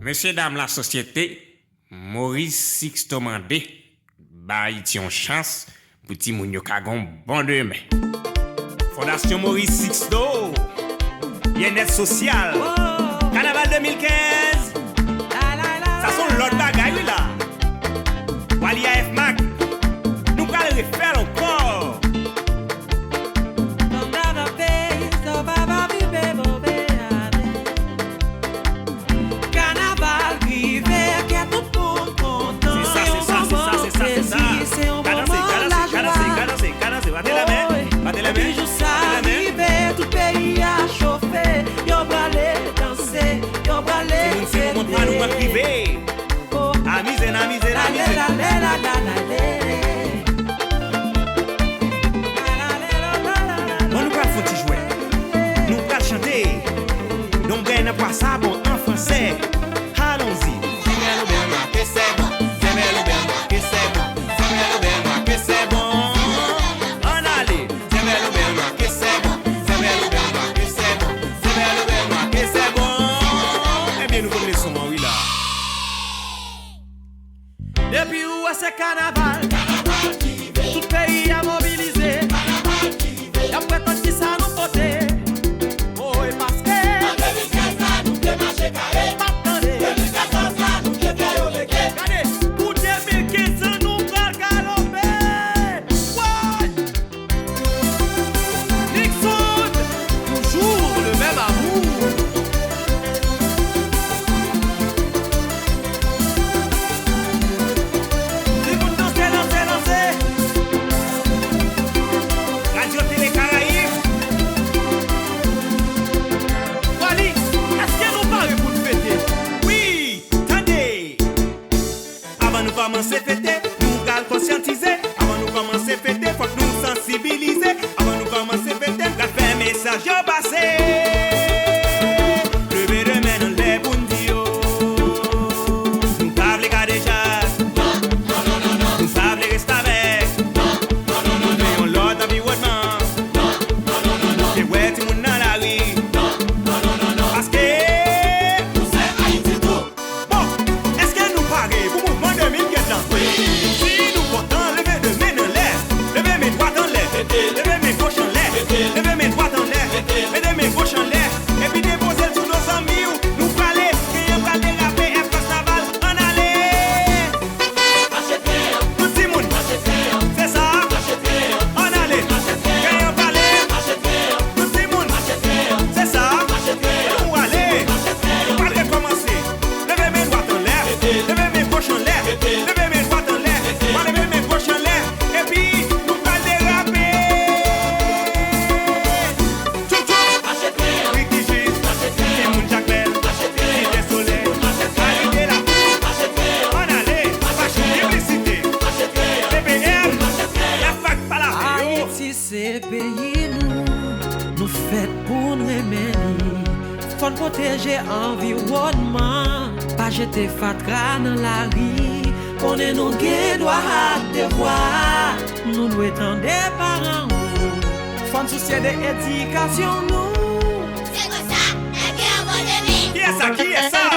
Messieurs, dames, la société, Maurice Sixto Mandé, Haïti en chance pour ti moun yo kagon bon demain. Fondation Maurice Sixto, bien-être social, Carnaval 2015, ça sont l'autre bagaille là. Wali AF Mac, nous allons refaire encore. Ça bon en français, allons-y. On allait. Eh bien nous connaissons oui là. Depuis où c'est carnaval? Tout pays a mobilisé. Après tant que ça nous portait. Commencer fêter, nous allons conscientiser. Avant nous commencer fêter, faut que nous sensibiliser. Avant nous commencer fêter, la fait un message au passé. Levez les mains dans les bundio. Nous savons les gars déjà. Nous savons les rester avec. Nous payons l'autre environnement. Et ouais, tout le monde dans la rue. Parce que nous sommes Haïti tout. Bon, est-ce que nous parions pour mouvement 2015? Si nous portons, levez deux mains en l'air, levez mes droites en l'air, levez mes gauches en l'air, levez mes droites en l'air, levez mes gauches en l'air, et puis déposez sur nos amis où nous parler, crier, parler, rapper, et festival, en aller. Tout le monde, c'est ça, en aller, crier, parler, tout le monde, c'est ça, nous aller, nous allons recommencer, levez mes droites en l'air, levez mes gauches en l'air, levez mes droites en l'air, levez mes gauches en l'air, et puis nous allons déraper. Haïti c'est pays nous fait pour nous aimer. Faut protéger l'environnement, pas jeter fatra dans la rue. On est nos guides, droit devoir. Nous devons être des parents. Faut soucier de l'éducation nous. C'est comme ça, et bien on va Qui est ça?